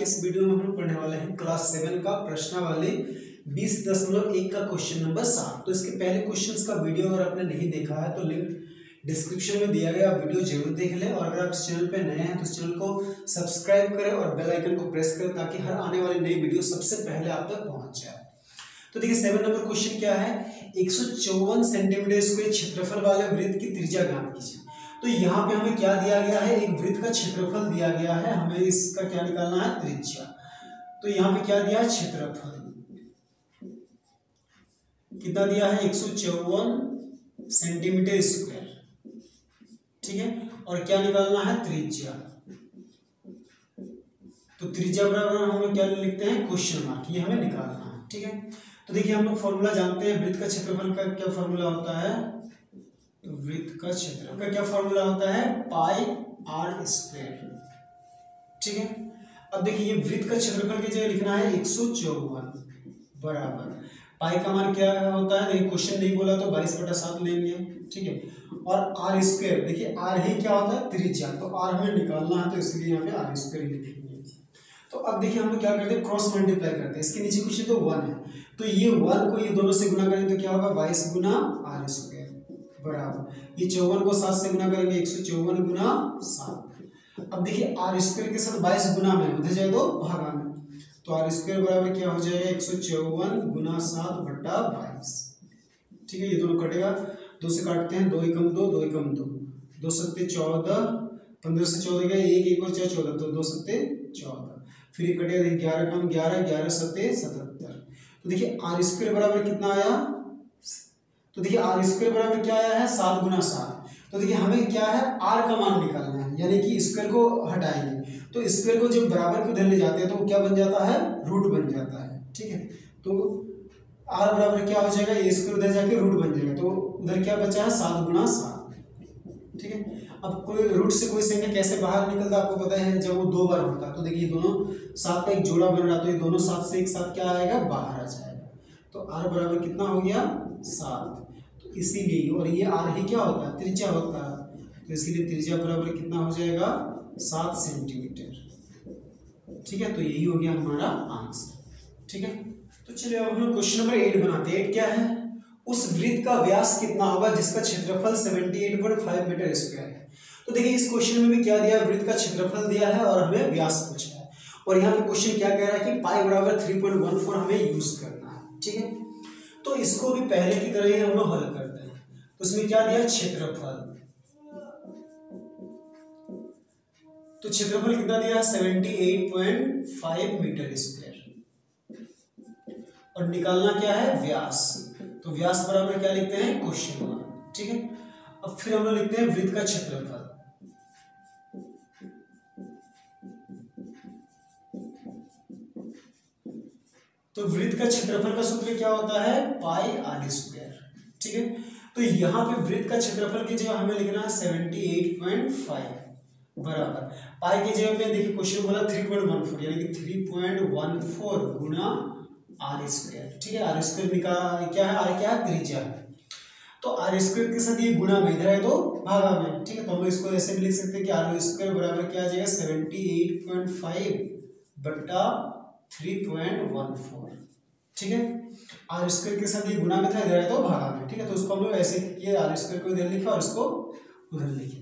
के इस वीडियो में हम लोग पढ़ने वाले हैं क्लास 7 का प्रश्नावली 20.1 का क्वेश्चन नंबर 7। तो इसके पहले क्वेश्चंस का वीडियो अगर आपने नहीं देखा है तो लिंक डिस्क्रिप्शन में दिया गया, आप वीडियो जरूर देख लें। और अगर आप इस चैनल पे नए हैं तो इस चैनल को सब्सक्राइब करें और बेल आइकन को प्रेस करें ताकि हर आने वाली नई वीडियो सबसे पहले आप तक पहुंच जाए। तो देखिए 7 नंबर क्वेश्चन क्या है, 154 सेंटीमीटर स्क्वायर क्षेत्रफल वाले वृत्त की त्रिज्या ज्ञात कीजिए। तो यहाँ पे हमें क्या दिया गया है, एक वृत्त का क्षेत्रफल दिया गया है, हमें इसका क्या निकालना है, त्रिज्या। तो यहाँ पे क्या दिया है, क्षेत्रफल कितना दिया है, 154 सेंटीमीटर स्क्वायर, ठीक है। और क्या निकालना है, त्रिज्या। तो त्रिज्या बराबर हम लोग क्या लिखते हैं, क्वेश्चन मार्क, ये हमें निकालना है, ठीक है। तो देखिए हम लोग फॉर्मूला जानते हैं, वृत्त का क्षेत्रफल का क्या फॉर्मूला होता है, तो वृत्त का क्षेत्रफल का क्या फॉर्मूला होता है, पाई आर स्क्वायर, ठीक है। अब देखिए ये वृत्त का क्षेत्रफल की जगह लिखना है 154 बराबर पाई का मान क्या होता है, देखिए क्वेश्चन नहीं बोला तो 22/7 लेंगे, ठीक है। और आर स्क्वायर, देखिए आर ही क्या होता है, त्रिज्या, तो आर हमें निकालना है तो इसलिए यहाँ पे आर स्क्वायर लिखेंगे। तो अब देखिए हम लोग क्या करते हैं, क्रॉस मल्टीप्लाई करते हैं, इसके नीचे कुछ तो 1 है, तो ये 1 को ये दोनों से गुना करेंगे तो क्या होगा, 22 गुना आर स्क्वायर बराबर ये 54 को 7 से गुना करेंगे, 154 गुना 7। अब देखिए आर स्क्वायर के साथ 22 गुना में उधर जाए तो भागा में, तो आर स्क्वायर बराबर क्या हो जाएगा, 154 गुना 7/22, ठीक है। ये दोनों कटेगा, 2 से काटते हैं, 2 एकम 2, 2 एकम 2, 2 सत्ते 14, 15 से 14 गया, 1 और 4 14, तो 2 सत्ते 14, फिर ये कटेगा, 11 कम 11, 11 सत्ते 77। तो देखिए आर स्क्वायर बराबर कितना आया, तो देखिए आर स्क्वायर बराबर क्या आया है, 7 गुना 7। तो देखिए हमें क्या है, आर का मान निकालना है, यानी कि स्क्वायर को हटाएंगे, तो स्क्वायर को जब बराबर के उधर ले जाते हैं तो वो क्या बन जाता है, रूट बन जाता है, ठीक है। तो आर बराबर क्या हो जाएगा, ये स्क्वायर उधर जाके रूट बन जाएगा, तो उधर क्या बचा है, 7 गुना 7, ठीक है। अब कोई रूट से कोई संख्या कैसे बाहर निकलता है आपको पता है, जब वो 2 बार होता है तो देखिए दोनों 7 का एक जोड़ा बन रहा है, तो ये दोनों 7 से एक साथ क्या आएगा, बाहर आ जाएगा। तो आर बराबर कितना हो गया, 7। तो इसीलिए, और ये आर ही क्या होता है, त्रिज्या होता है, तो इसीलिए त्रिज्या बराबर कितना हो जाएगा, 7 सेंटीमीटर, ठीक है। तो यही हो गया हमारा आंसर, ठीक है। तो चलिए अब हम लोग क्वेश्चन नंबर 8 बनाते हैं। 8 क्या है, उस वृत्त का व्यास कितना होगा जिसका क्षेत्रफल 78.5 मीटर स्क्वायर है। तो देखिए इस क्वेश्चन में भी क्या दिया है, वृत्त का क्षेत्रफल दिया है और हमें व्यास पूछा है, और यहाँ पे क्वेश्चन क्या कह रहा है कि पाई बराबर 3.14 हमें यूज करना है, ठीक है। तो इसको भी पहले की तरह ही हम लोग हल करते हैं। तो उसमें क्या दिया, क्षेत्रफल, तो क्षेत्रफल कितना दिया, 78.5 मीटर स्क्वायर, और निकालना क्या है, व्यास। तो व्यास बराबर क्या लिखते हैं, क्वेश्चन मार्क, ठीक है। अब फिर हम लोग लिखते हैं वृत्त का क्षेत्रफल, तो वृत्त का क्षेत्रफल का सूत्र क्या होता है, पाई आर स्क्वायर, ठीक है। तो यहाँ पे वृत्त का क्षेत्रफल की जगह हमें लिखना है 78.5 बराबर पाई की जगह पे देखिए क्वेश्चन बोला 3.14, यानी कि 3.14 गुना आर स्क्वायर, ठीक है। आर स्क्वायर निकाल क्या है, आर क्या है, त्रिज्या है, तो आर स्क्वायर के साथ ये गुना में इधर है तो भागा में, ठीक है। तो हम इसको ऐसे भी लिख सकते हैं कि आर स्क्वायर बराबर क्या आ जाएगा, 78.5 बट्टा 3.14, ठीक है। आर स्क्वायर के साथ ये गुना में था, इधर है तो भागा में, ठीक है। तो उसको हम लोग ऐसे किए, आर स्क्वायर को इधर लिखा और इसको उधर लिखे।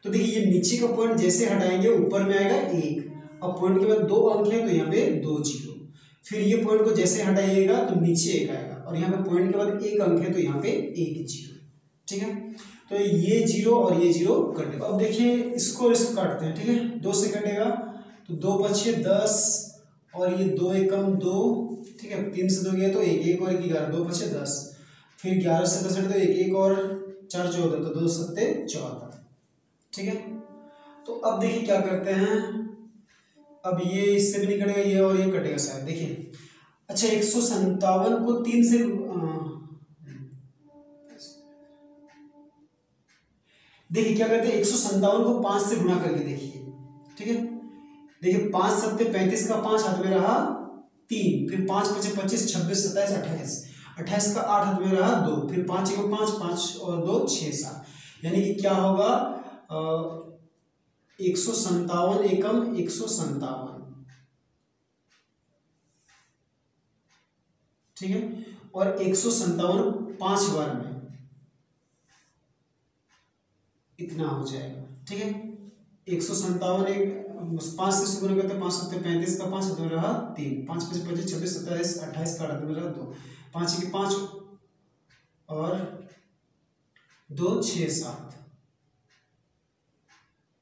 तो देखिए ये नीचे का पॉइंट जैसे हटाएंगे ऊपर में आएगा 1, अब पॉइंट के बाद 2 अंक है तो यहाँ पे 2 जीरो, फिर ये पॉइंट को जैसे हटाइएगा तो नीचे 1 आएगा, और यहाँ पे पॉइंट के बाद 1 अंक है तो यहाँ पे 1 जीरो, ठीक है। तो ये 0 और ये 0 कटेगा। अब देखिए इसको काटते हैं, ठीक है, 2 से कटेगा तो 2 पछे 10, और ये 2 एकम 2, ठीक है, 3 से 2 गया तो 1, 1 और 1 11, 2 पछे 10, फिर 11 से 10 तो 1, 1 और 4 14, तो 2 सत्ते 14, ठीक है। तो अब देखिए क्या करते हैं, अब ये इससे भी नहीं कटेगा, ये और ये कटेगा शायद, देखिए अच्छा 157 को 3 से देखिए क्या करते हैं, 157 को 5 से गुणा करके देखिए, ठीक है। देखिए 5 सत्ते 35 का 5 हाथ में रहा 3, फिर 5 पचे 25, 26 27 28, 28 का 8 हाथ में रहा 2, फिर 5 को 5, 5 और 2 6 7, यानी कि क्या होगा, 157 एकम 157, ठीक है, और 157 5 बार में इतना हो जाएगा। ठीक है, 157 एक 5 से गुना करते 5 7 35 का 5 तो रहा 3, 5 5 25 26 27 28 का 8 2, 5 की 5 और 2 6 7।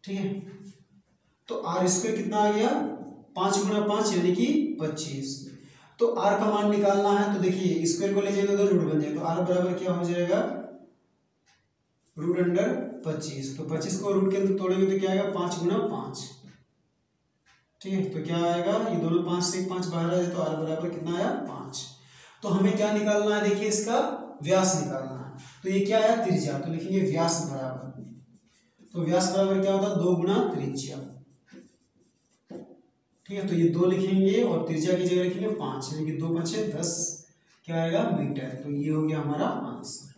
ठीक है, तो आर स्क्वायर कितना आ गया 5 गुना 5 यानी कि 25। तो आर का मान निकालना है, तो देखिए स्क्वायर को ले जाएंगे तो रूट बन जाएगा, तो आर बराबर क्या हो जाएगा रूट अंडर 25। तो 25 को रूट के अंदर तोड़ेंगे तो क्या आएगा 5 गुना 5। ठीक है, तो क्या आएगा ये दोनों 5 से 5 बाहर आ जाए तो आर बराबर कितना आया 5। तो हमें क्या निकालना है, देखिए इसका व्यास निकालना है। तो ये क्या आया त्रिज्या, तो लिखेंगे व्यास बराबर, तो व्यास बराबर क्या होता है 2 गुना त्रिज्या। ठीक है, तो ये 2 लिखेंगे और त्रिज्या की जगह लिखेंगे 5, यानी कि 2 5 10 क्या आएगा मीटर। तो ये हो गया हमारा आंसर।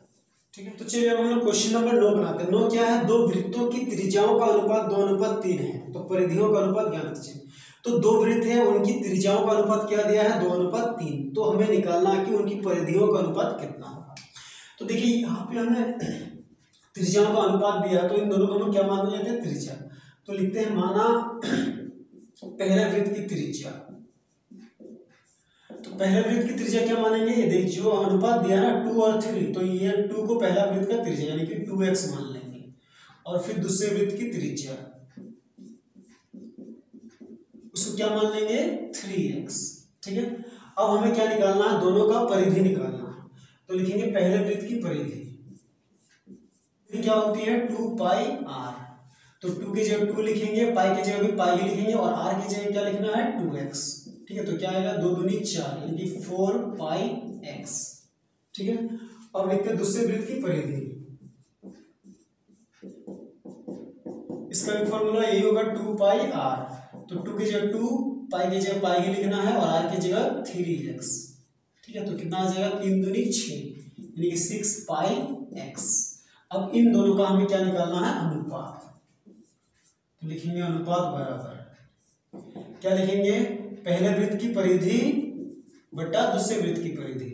ठीक है, तो चलिए अब हम लोग क्वेश्चन नंबर 9 बनाते हैं। 9 क्या है, दो वृत्तों की त्रिज्याओं का अनुपात 2:3 है, तो परिधियों का अनुपात ज्ञात कीजिए। तो दो वृत्त हैं, उनकी त्रिज्याओं का अनुपात क्या दिया है 2:3, तो हमें निकालना है कि उनकी परिधियों का अनुपात कितना होगा। तो देखिए यहाँ पे हमें त्रिज्याओं का अनुपात दिया है, तो इन दोनों को हम क्या मान लेते हैं त्रिज्या। तो लिखते हैं माना पहले वृत्त की त्रिज्या, तो पहले वृत्त की त्रिज्या क्या मानेंगे, ये देख जो अनुपात दिया ना 2 और 3, तो ये 2 को पहला वृत्त का त्रिज्या यानी कि 2x मान लेंगे, और फिर दूसरे वृत्त की त्रिज्या उसको क्या मान लेंगे 3x। ठीक है, अब हमें क्या निकालना है, दोनों का परिधि निकालना है। तो लिखेंगे पहले वृत्त की परिधि क्या होती है 2 पाई r, तो 2 की जगह 2 लिखेंगे, पाई की जगह भी पाई ही लिखेंगे, और r की जगह क्या लिखना है 2x। ठीक है, तो क्या आएगा 2 दूनी 4 यानी कि 4 पाई x। ठीक है, अब लिखते हैं दूसरे वृत्त की परिधि, इसका भी फॉर्मूला यही होगा 2 पाई r, तो 2 की जगह 2, पाई की जगह पाई ही लिखना है, और r की जगह 3x। ठीक है, तो कितना आ जाएगा 3 दूनी 6 यानी कि 6 पाई x। अब इन दोनों का हमें क्या निकालना है अनुपात, तो लिखेंगे अनुपात बराबर क्या लिखेंगे पहले वृत्त की परिधि बटा दूसरे वृत्त की परिधि।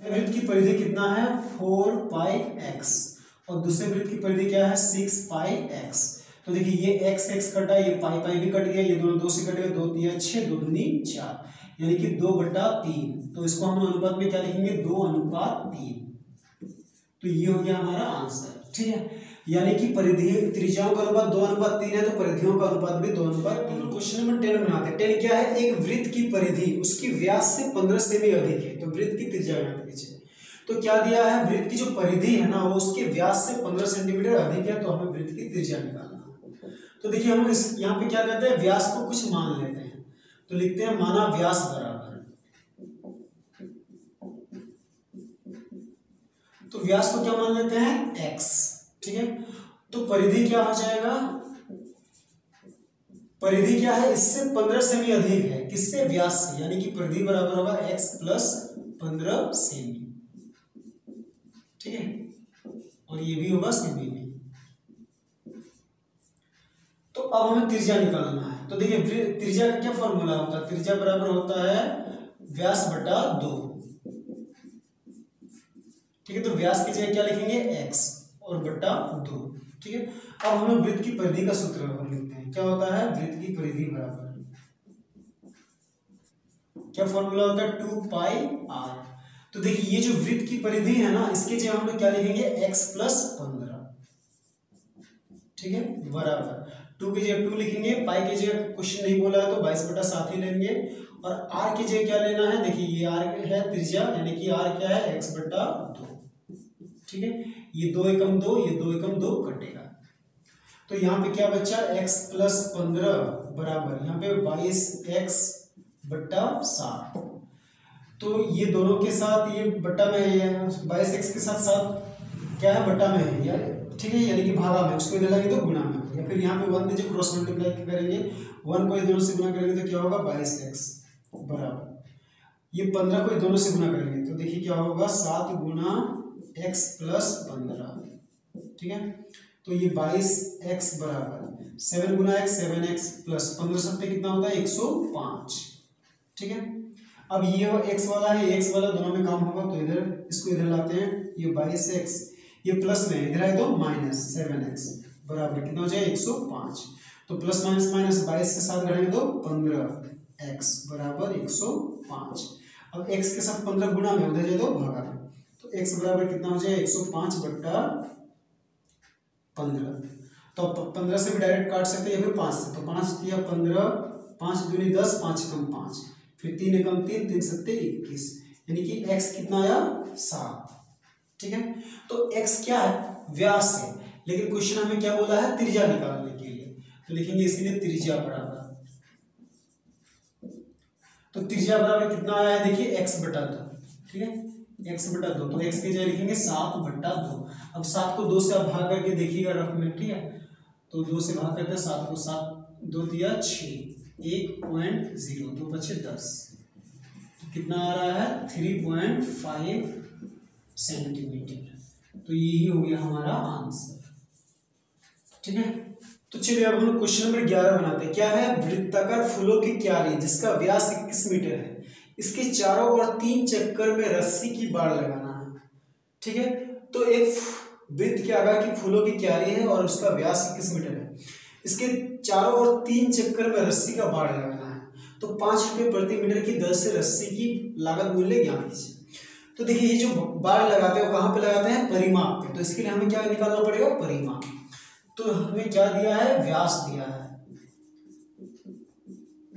वृत्त की परिधि कितना है 4 पाई x, और दूसरे वृत्त की परिधि क्या है 6 पाई x। तो देखिए ये x x कटा, ये पाई पाई भी कट गया, ये दोनों 2 से कट गए, 2 3 6, 2 दूनी 4 यानी कि 2/3। तो इसको हम अनुपात में क्या लिखेंगे 2:3। तो ये हो गया हमारा आंसर। ठीक है, यानी कि परिधि त्रिज्याओं का अनुपात 2:3 है, तो परिधियों का अनुपात भी 2:3। क्वेश्चन नंबर 10 बनाते हैं। 10 क्या है, एक वृत्त की परिधि उसकी व्यास से 15 सेमी अधिक है, तो वृत्त की त्रिज्या ज्ञात कीजिए। तो क्या दिया है, वृत्त की जो परिधि है ना वो उसके व्यास से 15 सेंटीमीटर अधिक है, तो हमें वृत्त की त्रिज्या निकालना है। तो देखिए हम इस यहाँ पे क्या करते हैं व्यास को कुछ मान लेते हैं, तो लिखते हैं माना व्यास बराबर, तो व्यास को क्या मान लेते हैं x। ठीक है, तो परिधि क्या हो जाएगा, परिधि क्या है इससे 15 सेमी अधिक है, किससे व्यास से, यानी कि परिधि बराबर होगा x प्लस 15 सेमी। ठीक है, और ये भी होगा सेमी में। तो अब हमें त्रिज्या निकालना है। तो देखिए त्रिज्या का क्या फॉर्मूला होता है, त्रिज्या बराबर होता है व्यास बटा 2। ठीक है, तो व्यास की जगह क्या लिखेंगे x और बटा 2। ठीक है, अब हमें वृत्त की परिधि का सूत्र लिखते हैं। क्या होता है वृत्त की परिधि बराबर क्या फॉर्मूला होता है 2 पाई r। तो देखिए ये जो वृत्त की परिधि है ना इसके जगह हम लोग क्या लिखेंगे x प्लस 15। ठीक है, बराबर 2 की जगह 2 लिखेंगे, पाई की जगह क्वेश्चन नहीं बोला है तो 22/7 ही लेंगे, और r की जगह क्या लेना है, देखिए ये r है त्रिज्या यानी कि r क्या है x बटा 2। ठीक है, ये 2 एकम 2, ये 2 एकम 2 कटेगा, तो यहाँ पे क्या बचा x प्लस 15 बराबर यहाँ पे 22x बटा 7। तो ये दोनों के साथ ये बट्टा में है, 22x के साथ साथ क्या है बट्टा में है यार। ठीक है, यानी कि भागा में, उसको इधर लाएंगे तो गुणा में, या फिर यहाँ पे 1 दीजिए क्रॉस मल्टीप्लाई करेंगे, 1 को दोनों से गुणा करेंगे तो क्या होगा 22x बराबर ये 15 को दोनों से गुणा करेंगे तो देखिए क्या होगा 7 गुना x प्लस 15। ठीक है, तो ये 22x बराबर 7 गुना x 7x प्लस 15 सत्ते कितना होता है 105। ठीक है, अब ये x वाला है, x वाला दोनों में काम होगा तो इधर इसको इधर लाते हैं, ये 22x ये प्लस में इधर है तो माइनस 7x बराबर कितना हो जाए 105। तो प्लस माइनस माइनस 22 से 7 घटाएंगे तो 15x बराबर 105। अब x के साथ 15 गुना में उधर जाए तो भागा, तो x बराबर कितना हो जाए 105 बट्टा 15। तो अब 15 से भी डायरेक्ट काट सकते हैं या फिर 5 से, तो 5 दिया 15, 5 दूनी 10, 5 कम 5, फिर 3 एकम 3, 3 सत्ते 21, यानी कि x कितना आया 7। ठीक है, तो x क्या है व्यास है, लेकिन क्वेश्चन हमें क्या बोला है त्रिज्या निकालने के लिए, तो लिखेंगे इसलिए त्रिज्या बराबर, तो त्रिज्या बराबर कितना आया है देखिए x बटा 2। ठीक है, x बटा 2, तो x की जगह लिखेंगे 7 बटा 2। अब 7 को 2 से आप भाग करके देखिएगा रफ में। ठीक है, तो 2 से भाग करते हैं 7 को, 7 2 दिया 6, 1.0 2 बचे 10, तो कितना आ रहा है 3.5 सेंटीमीटर। तो यही हो गया हमारा आंसर। ठीक है, तो चलिए अब हम लोग क्वेश्चन नंबर 11 बनाते हैं। क्या है, वृत्ताकार फूलों की क्यारी जिसका व्यास 21 मीटर है, इसके चारों ओर 3 चक्कर में रस्सी की बाड़ लगाना है। ठीक है, तो एक वृत्त के आकार की फूलों की क्यारी है और उसका व्यास 21 मीटर है, इसके चारों ओर 3 चक्कर में रस्सी का बाड़ लगाना है, तो 5 रुपये प्रति मीटर की दर से रस्सी की लागत मूल्य ज्ञात कीजिए। तो देखिए ये जो बाड़ लगाते हैं वो कहाँ पे लगाते हैं, परिमाप पे, तो इसके लिए हमें क्या निकालना पड़ेगा परिमाप। तो हमें क्या दिया है व्यास दिया है,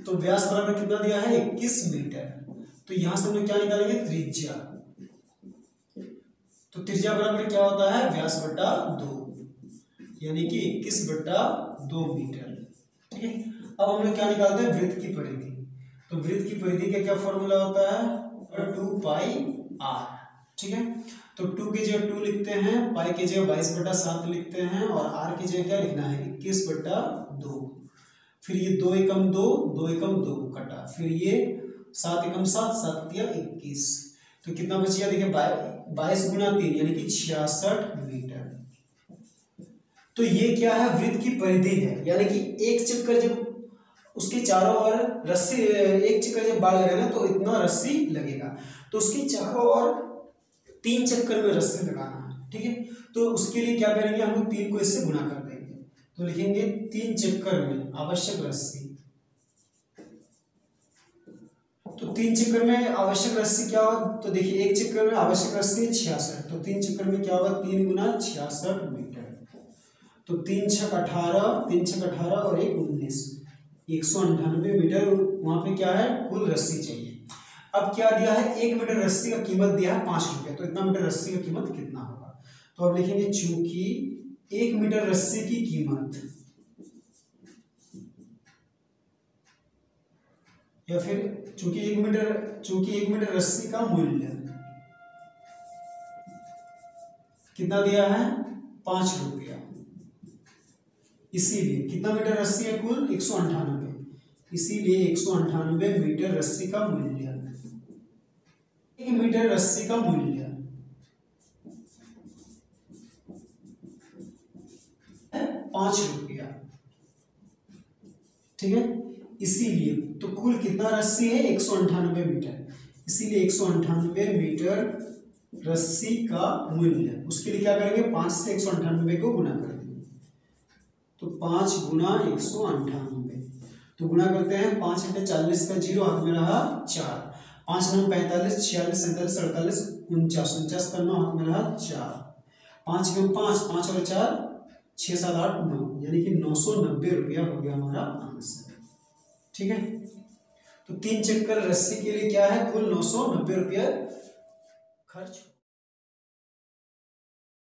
तो व्यास बराबर कितना दिया है 21 मीटर, तो यहां से हम लोग क्या निकालेंगे त्रिज्या, तो त्रिज्या बराबर क्या होता है व्यास बटा 2, यानी कि 21 बटा 2 मीटर। ठीक है, अब हम लोग क्या निकालते हैं वृत्त की परिधि, तो वृत्त की परिधि का क्या फॉर्मूला होता है 2 पाई r। ठीक है, तो 2 की जगह 2 लिखते हैं, पाई की जगह 22 बटा 7 लिखते हैं, और r की जगह क्या लिखना है 21 बटा 2, फिर ये 2 एकम 2 2 एकम 2 कटा, फिर ये 7 एकम 7 7 या 21, तो कितना बच गया देखिए 22 गुना 3 यानी कि 66 मीटर। तो ये क्या है वृत्त की परिधि है, यानी कि एक चक्कर जब उसके चारों ओर रस्सी, एक चक्कर जब बाड़ लगाना तो इतना रस्सी लगेगा, तो उसके चारों ओर 3 चक्कर में रस्सी लगाना है। ठीक है, तो उसके लिए क्या करेंगे हम लोग 3 को इससे गुना कर देंगे, तो लिखेंगे 3 चक्कर में आवश्यक रस्सी, तो 3 चक्कर में आवश्यक रस्सी क्या होगा, तो देखिए एक चक्कर में आवश्यक रस्सी है 66, तो 3 चक्कर में क्या होगा 3 गुना 66 मीटर, तो 3 छक 18, 3 छक 18 और 1 19, 198 मीटर वहां पे क्या है कुल रस्सी चाहिए। अब क्या दिया है 1 मीटर रस्सी का कीमत दिया है 5 रुपये, तो इतना मीटर रस्सी का कीमत कितना होगा, तो अब लिखेंगे चूंकि 1 मीटर रस्सी की कीमत, या फिर चूंकि 1 मीटर रस्सी का मूल्य कितना दिया है 5 रुपया, इसीलिए कितना मीटर रस्सी है कुल 198, इसीलिए 198 मीटर रस्सी का मूल्य, 1 मीटर रस्सी का मूल्य 5 रुपया। ठीक है, इसीलिए तो कुल कितना रस्सी है 198 मीटर, इसीलिए 198 मीटर रस्सी का मूल्य, उसके लिए क्या करेंगे 5 से 198 को गुना कर देंगे, तो 5 गुना 198, तो गुना करते हैं 5 × 40 का 0 हाथ में रहा 4, 5 9 45 46 47 48 49 49 का 9 हाथ में रहा 4, 5 × 5 5 और 4 6 7 8 9, यानी कि 990 रुपया हो गया हमारा आंसर। ठीक है, तो 3 चक्कर रस्सी के लिए क्या है कुल 990 रुपया खर्च।